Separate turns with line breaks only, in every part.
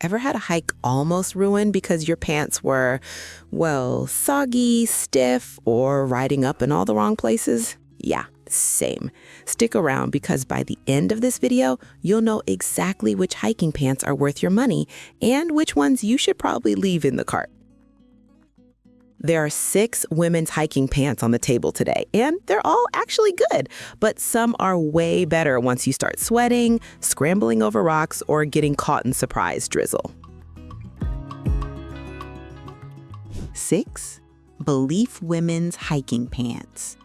Ever had a hike almost ruined because your pants were, well, soggy, stiff, or riding up in all the wrong places? Yeah, same. Stick around because by the end of this video, you'll know exactly which hiking pants are worth your money and which ones you should probably leave in the cart. There are 6 women's hiking pants on the table today, and they're all actually good, but some are way better once you start sweating, scrambling over rocks, or getting caught in surprise drizzle. 6. Baleaf women's hiking pants.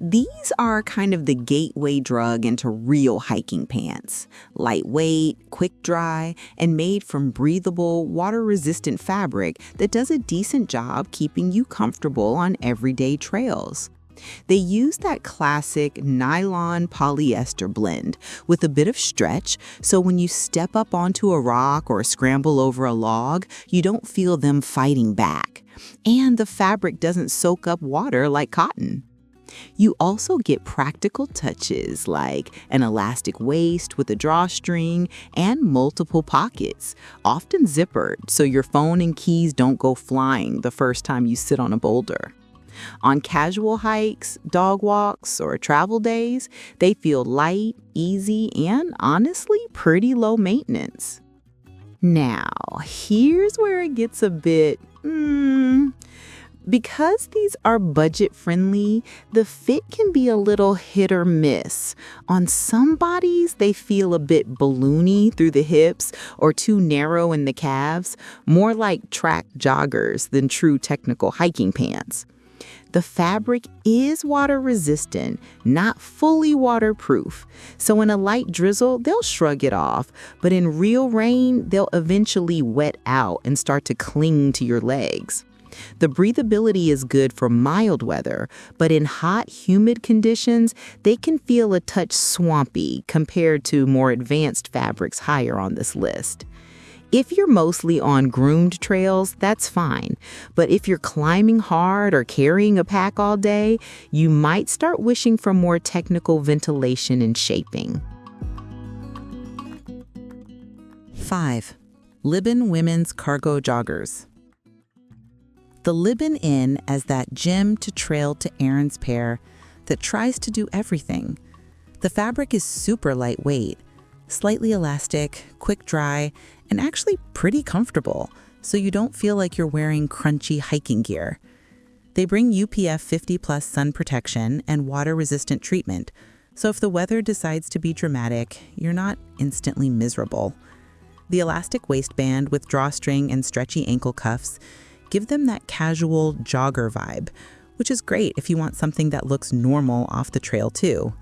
These are kind of the gateway drug into real hiking pants. Lightweight, quick-dry, and made from breathable, water-resistant fabric that does a decent job keeping you comfortable on everyday trails. They use that classic nylon polyester blend with a bit of stretch, so when you step up onto a rock or scramble over a log, you don't feel them fighting back. And the fabric doesn't soak up water like cotton. You also get practical touches like an elastic waist with a drawstring and multiple pockets, often zippered so your phone and keys don't go flying the first time you sit on a boulder. On casual hikes, dog walks, or travel days, they feel light, easy, and honestly pretty low maintenance. Now, here's where it gets a bit, because these are budget-friendly, the fit can be a little hit or miss. On some bodies, they feel a bit balloony through the hips or too narrow in the calves, more like track joggers than true technical hiking pants. The fabric is water-resistant, not fully waterproof, so in a light drizzle, they'll shrug it off, but in real rain, they'll eventually wet out and start to cling to your legs. The breathability is good for mild weather, but in hot, humid conditions, they can feel a touch swampy compared to more advanced fabrics higher on this list. If you're mostly on groomed trails, that's fine. But if you're climbing hard or carrying a pack all day, you might start wishing for more technical ventilation and shaping. 5. Libin women's cargo joggers. The Libin in as that gym to trail to errands pair that tries to do everything. The fabric is super lightweight, slightly elastic, quick dry, and actually pretty comfortable, so you don't feel like you're wearing crunchy hiking gear. They bring UPF 50+ sun protection and water-resistant treatment, so if the weather decides to be dramatic, you're not instantly miserable. The elastic waistband with drawstring and stretchy ankle cuffs give them that casual jogger vibe, which is great if you want something that looks normal off the trail too.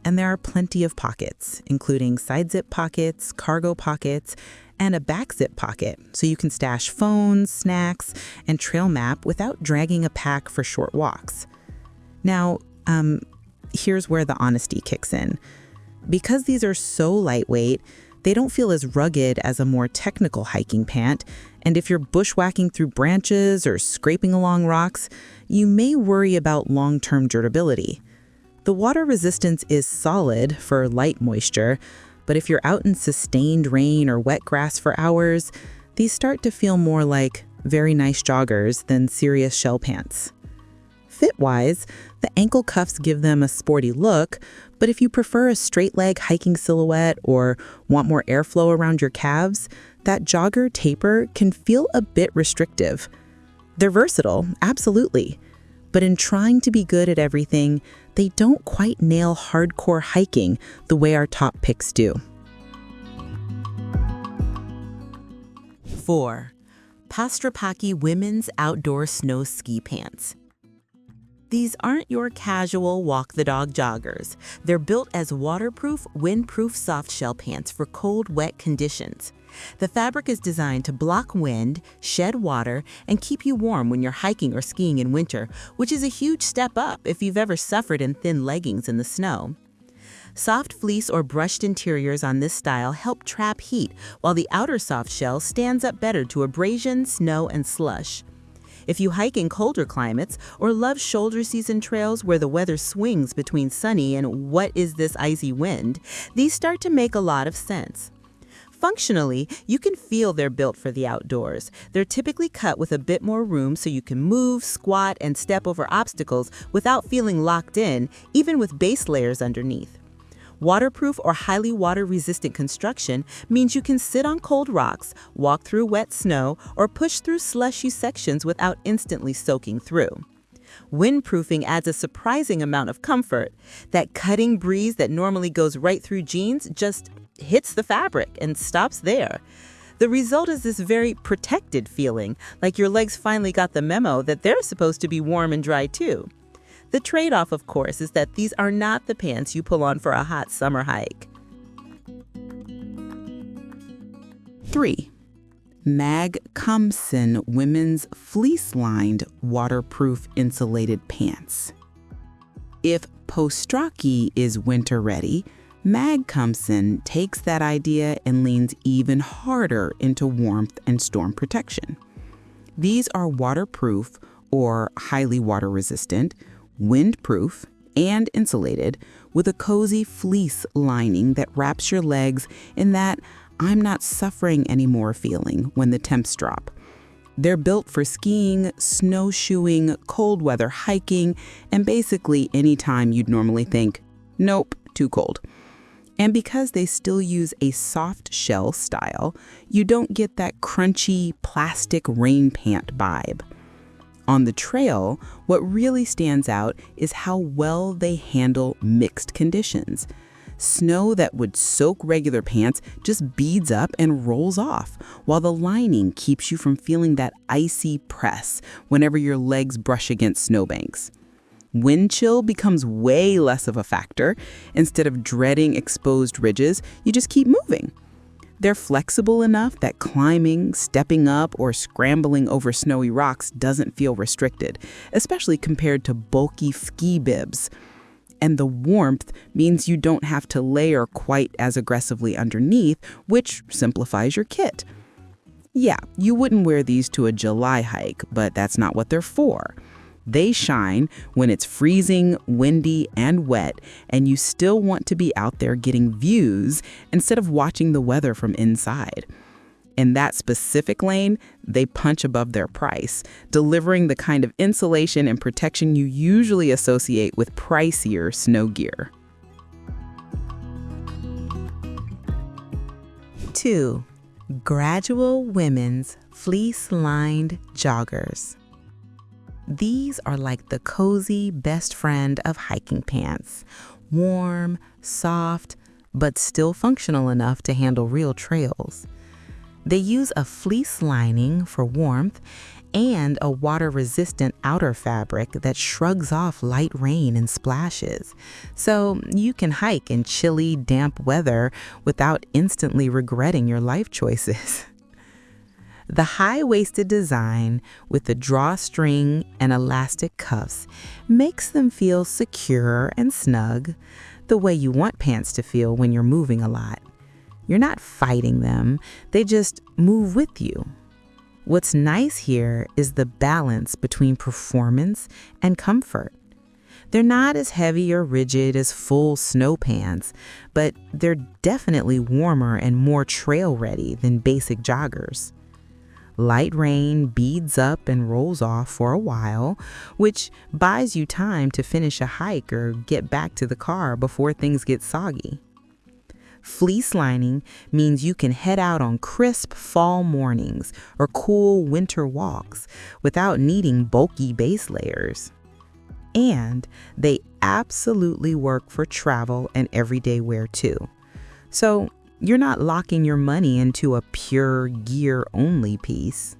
And there are plenty of pockets, including side zip pockets, cargo pockets, and a back zip pocket, so you can stash phones, snacks, and trail map without dragging a pack for short walks. Now, here's where the honesty kicks in. Because these are so lightweight, they don't feel as rugged as a more technical hiking pant, and if you're bushwhacking through branches or scraping along rocks, you may worry about long-term durability. The water resistance is solid for light moisture, but if you're out in sustained rain or wet grass for hours, these start to feel more like very nice joggers than serious shell pants. Fit-wise, the ankle cuffs give them a sporty look, but if you prefer a straight-leg hiking silhouette or want more airflow around your calves, that jogger taper can feel a bit restrictive. They're versatile, absolutely, but in trying to be good at everything, they don't quite nail hardcore hiking the way our top picks do. 4. Postropaky women's outdoor snow ski pants. These aren't your casual walk-the-dog joggers. They're built as waterproof, windproof softshell pants for cold, wet conditions. The fabric is designed to block wind, shed water, and keep you warm when you're hiking or skiing in winter, which is a huge step up if you've ever suffered in thin leggings in the snow. Soft fleece or brushed interiors on this style help trap heat, while the outer soft shell stands up better to abrasion, snow, and slush. If you hike in colder climates or love shoulder season trails where the weather swings between sunny and what is this icy wind, these start to make a lot of sense. Functionally, you can feel they're built for the outdoors. They're typically cut with a bit more room so you can move, squat, and step over obstacles without feeling locked in, even with base layers underneath. Waterproof or highly water-resistant construction means you can sit on cold rocks, walk through wet snow, or push through slushy sections without instantly soaking through. Windproofing adds a surprising amount of comfort. That cutting breeze that normally goes right through jeans just hits the fabric and stops there. The result is this very protected feeling, like your legs finally got the memo that they're supposed to be warm and dry too. The trade-off, of course, is that these are not the pants you pull on for a hot summer hike. 3. MAGCOMSEN Women's Fleece-Lined Waterproof Insulated Pants. If Postropaky is winter-ready, MAGCOMSEN takes that idea and leans even harder into warmth and storm protection. These are waterproof or highly water-resistant, windproof, and insulated with a cozy fleece lining that wraps your legs in that "I'm not suffering anymore" feeling when the temps drop. They're built for skiing, snowshoeing, cold weather hiking, and basically any time you'd normally think, nope, too cold. And because they still use a soft shell style, you don't get that crunchy plastic rain pant vibe. On the trail, what really stands out is how well they handle mixed conditions. Snow that would soak regular pants just beads up and rolls off, while the lining keeps you from feeling that icy press whenever your legs brush against snowbanks. Wind chill becomes way less of a factor. Instead of dreading exposed ridges, you just keep moving. They're flexible enough that climbing, stepping up, or scrambling over snowy rocks doesn't feel restricted, especially compared to bulky ski bibs. And the warmth means you don't have to layer quite as aggressively underneath, which simplifies your kit. Yeah, you wouldn't wear these to a July hike, but that's not what they're for. They shine when it's freezing, windy, and wet, and you still want to be out there getting views instead of watching the weather from inside. In that specific lane, they punch above their price, delivering the kind of insulation and protection you usually associate with pricier snow gear. 2. Gradual Women's Fleece-Lined Joggers. These are like the cozy best friend of hiking pants. Warm, soft, but still functional enough to handle real trails. They use a fleece lining for warmth and a water-resistant outer fabric that shrugs off light rain and splashes. So you can hike in chilly, damp weather without instantly regretting your life choices. The high-waisted design with the drawstring and elastic cuffs makes them feel secure and snug, the way you want pants to feel when you're moving a lot. You're not fighting them, they just move with you. What's nice here is the balance between performance and comfort. They're not as heavy or rigid as full snow pants, but they're definitely warmer and more trail-ready than basic joggers. Light rain beads up and rolls off for a while, which buys you time to finish a hike or get back to the car before things get soggy. Fleece lining means you can head out on crisp fall mornings or cool winter walks without needing bulky base layers. And they absolutely work for travel and everyday wear too. So you're not locking your money into a pure gear-only piece.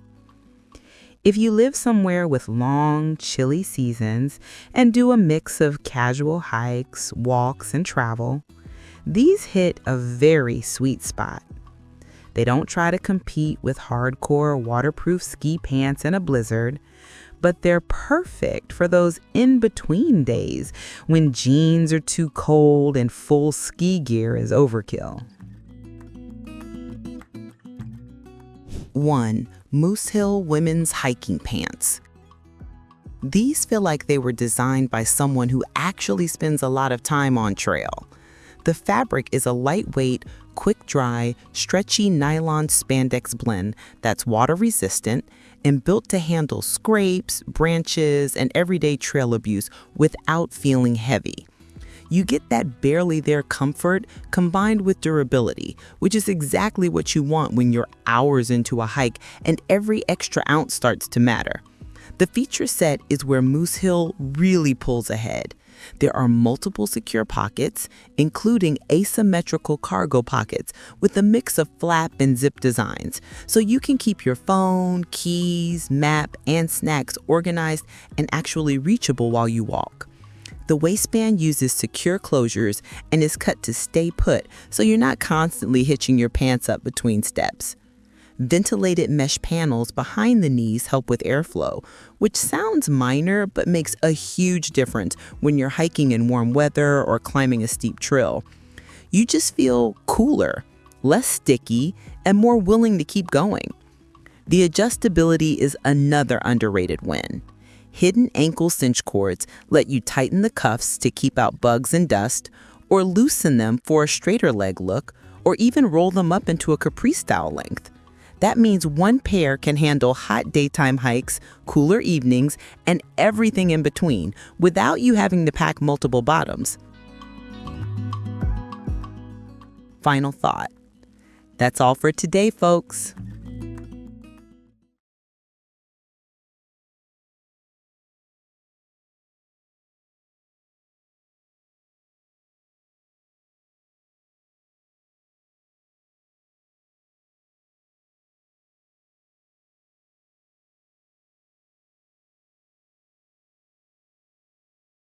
If you live somewhere with long, chilly seasons and do a mix of casual hikes, walks, and travel, these hit a very sweet spot. They don't try to compete with hardcore waterproof ski pants in a blizzard, but they're perfect for those in-between days when jeans are too cold and full ski gear is overkill. 1. Moosehill Women's Hiking Pants. These feel like they were designed by someone who actually spends a lot of time on trail. The fabric is a lightweight, quick-dry, stretchy nylon spandex blend that's water-resistant and built to handle scrapes, branches, and everyday trail abuse without feeling heavy. You get that barely there comfort combined with durability, which is exactly what you want when you're hours into a hike and every extra ounce starts to matter. The feature set is where Moosehill really pulls ahead. There are multiple secure pockets, including asymmetrical cargo pockets with a mix of flap and zip designs, so you can keep your phone, keys, map, and snacks organized and actually reachable while you walk. The waistband uses secure closures and is cut to stay put, so you're not constantly hitching your pants up between steps. Ventilated mesh panels behind the knees help with airflow, which sounds minor but makes a huge difference when you're hiking in warm weather or climbing a steep trail. You just feel cooler, less sticky, and more willing to keep going. The adjustability is another underrated win. Hidden ankle cinch cords let you tighten the cuffs to keep out bugs and dust, or loosen them for a straighter leg look, or even roll them up into a capri-style length. That means one pair can handle hot daytime hikes, cooler evenings, and everything in between without you having to pack multiple bottoms. Final thought. That's all for today, folks.